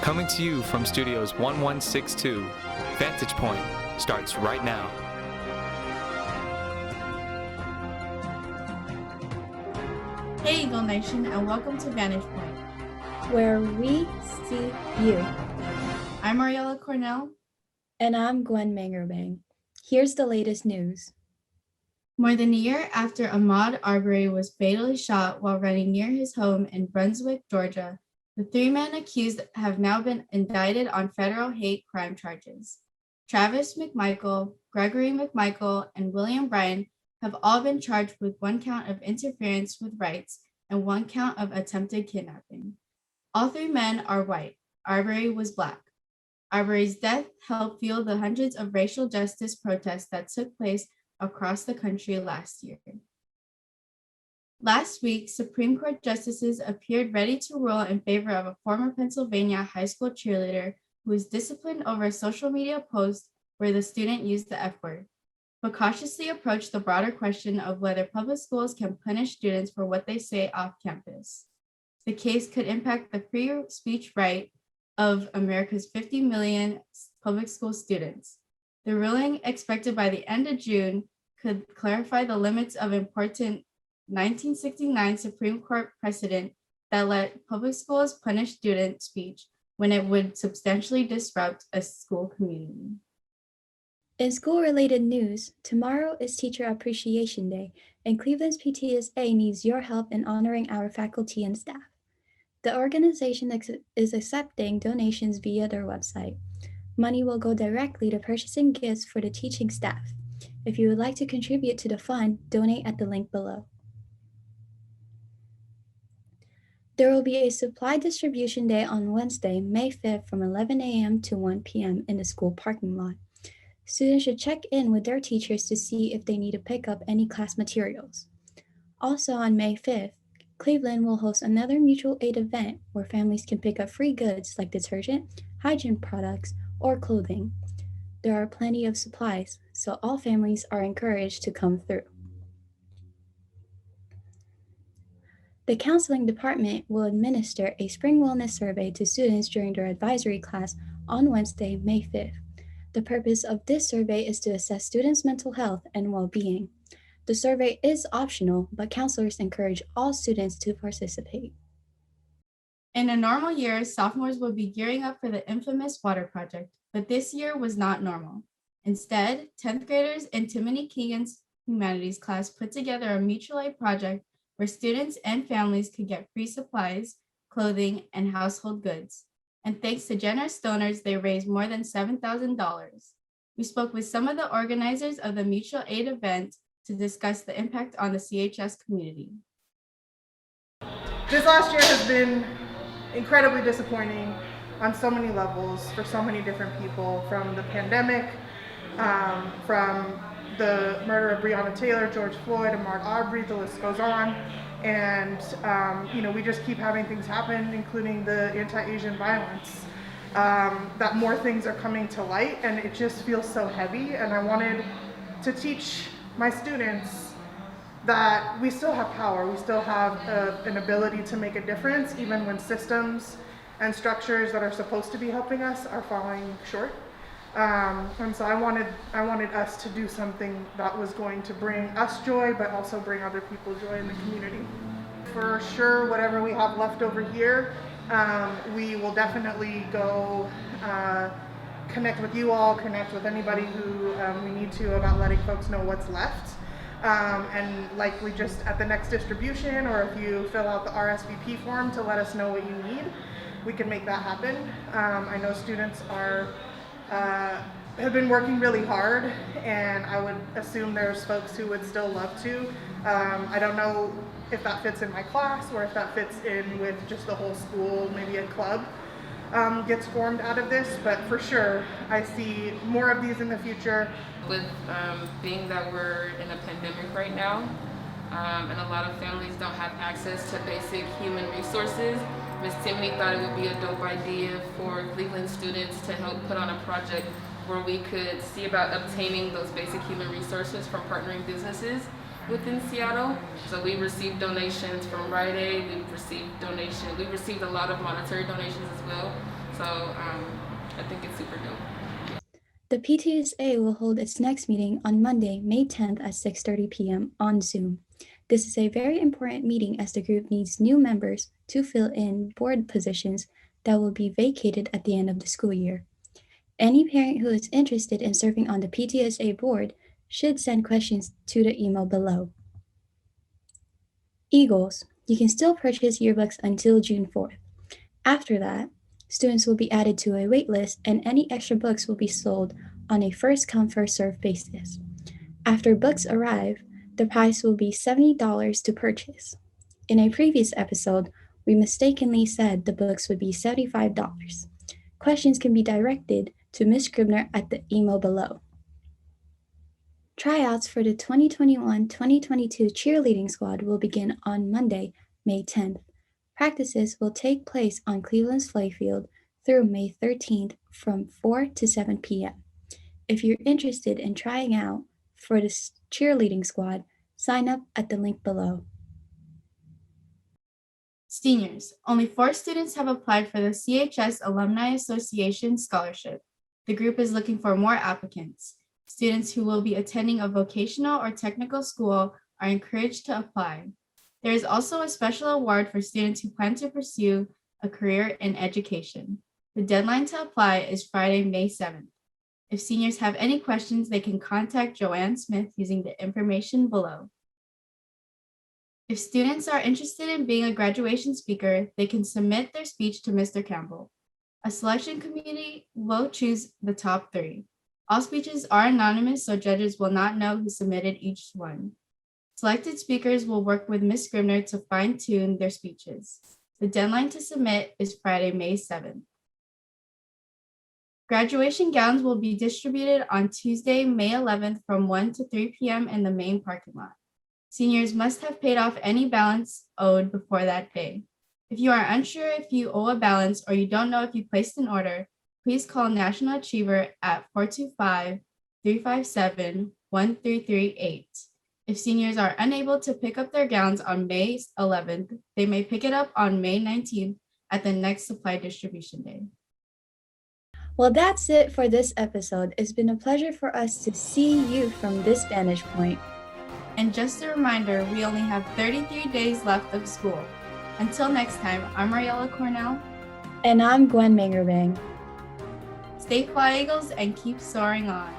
Coming to you from Studios 1162, Vantage Point starts right now. Hey Eagle Nation, and welcome to Vantage Point, where we see you. I'm Ariella Cornell. And I'm Gwen Mangerbang. Here's the latest news. More than a year after Ahmaud Arbery was fatally shot while running near his home in Brunswick, Georgia, the three men accused have now been indicted on federal hate crime charges. Travis McMichael, Gregory McMichael, and William Bryan have all been charged with one count of interference with rights and one count of attempted kidnapping. All three men are white. Arbery was Black. Arbery's death helped fuel the hundreds of racial justice protests that took place across the country last year. Last week, Supreme Court justices appeared ready to rule in favor of a former Pennsylvania high school cheerleader who was disciplined over a social media post where the student used the F word, but cautiously approached the broader question of whether public schools can punish students for what they say off campus. The case could impact the free speech right of America's 50 million public school students. The ruling, expected by the end of June, could clarify the limits of important 1969 Supreme Court precedent that let public schools punish student speech when it would substantially disrupt a school community. In school-related news, tomorrow is Teacher Appreciation Day, and Cleveland's PTSA needs your help in honoring our faculty and staff. The organization is accepting donations via their website. Money will go directly to purchasing gifts for the teaching staff. If you would like to contribute to the fund, donate at the link below. There will be a supply distribution day on Wednesday, May 5th from 11 a.m. to 1 p.m. in the school parking lot. Students should check in with their teachers to see if they need to pick up any class materials. Also on May 5th, Cleveland will host another mutual aid event where families can pick up free goods like detergent, hygiene products, or clothing. There are plenty of supplies, so all families are encouraged to come through. The counseling department will administer a spring wellness survey to students during their advisory class on Wednesday, May 5th. The purpose of this survey is to assess students' mental health and well-being. The survey is optional, but counselors encourage all students to participate. In a normal year, sophomores will be gearing up for the infamous water project, but this year was not normal. Instead, 10th graders in Timothy Keegan's humanities class put together a mutual aid project where students and families could get free supplies, clothing, and household goods. And thanks to generous donors, they raised more than $7,000. We spoke with some of the organizers of the mutual aid event to discuss the impact on the CHS community. This last year has been incredibly disappointing on so many levels for so many different people, from the pandemic, from the murder of Breonna Taylor, George Floyd, Ahmaud Arbery, the list goes on. And we just keep having things happen, including the anti-Asian violence, that more things are coming to light, and it just feels so heavy. And I wanted to teach my students that we still have power, we still have an ability to make a difference, even when systems and structures that are supposed to be helping us are falling short. And so I wanted us to do something that was going to bring us joy, but also bring other people joy in the community. For sure, whatever we have left over here, we will definitely go connect with you all, connect with anybody who we need to about letting folks know what's left. And likely just at the next distribution, or if you fill out the RSVP form to let us know what you need, we can make that happen. I know students have been working really hard, and I would assume there's folks who would still love to. I don't know if that fits in my class or if that fits in with just the whole school, maybe a club gets formed out of this, but for sure I see more of these in the future. With being that we're in a pandemic right now, and a lot of families don't have access to basic human resources, Ms. Timney thought it would be a dope idea for Cleveland students to help put on a project where we could see about obtaining those basic human resources from partnering businesses within Seattle. So we received donations from Rite Aid, we received a lot of monetary donations as well So I think it's super dope. The PTSA will hold its next meeting on Monday, May 10th at 6:30 p.m. on Zoom. This is a very important meeting as the group needs new members to fill in board positions that will be vacated at the end of the school year. Any parent who is interested in serving on the PTSA board should send questions to the email below. Eagles, you can still purchase yearbooks until June 4th. After that, students will be added to a waitlist and any extra books will be sold on a first-come, first-served basis. After books arrive, the price will be $70 to purchase. In a previous episode, we mistakenly said the books would be $75. Questions can be directed to Ms. Scribner at the email below. Tryouts for the 2021-2022 cheerleading squad will begin on Monday, May 10th. Practices will take place on Cleveland's Playfield through May 13th from 4 to 7 p.m. If you're interested in trying out for the cheerleading squad, sign up at the link below. Seniors, only 4 students have applied for the CHS Alumni Association Scholarship. The group is looking for more applicants. Students who will be attending a vocational or technical school are encouraged to apply. There is also a special award for students who plan to pursue a career in education. The deadline to apply is Friday, May 7th. If seniors have any questions, they can contact Joanne Smith using the information below. If students are interested in being a graduation speaker, they can submit their speech to Mr. Campbell. A selection committee will choose the top 3. All speeches are anonymous, so judges will not know who submitted each one. Selected speakers will work with Ms. Scribner to fine-tune their speeches. The deadline to submit is Friday, May 7th. Graduation gowns will be distributed on Tuesday, May 11th from 1 to 3 p.m. in the main parking lot. Seniors must have paid off any balance owed before that day. If you are unsure if you owe a balance or you don't know if you placed an order, please call National Achiever at 425-357-1338. If seniors are unable to pick up their gowns on May 11th, they may pick it up on May 19th at the next supply distribution day. Well, that's it for this episode. It's been a pleasure for us to see you from this vantage point. And just a reminder, we only have 33 days left of school. Until next time, I'm Mariella Cornell. And I'm Gwen Mangerbang. Stay Fly Eagles and keep soaring on.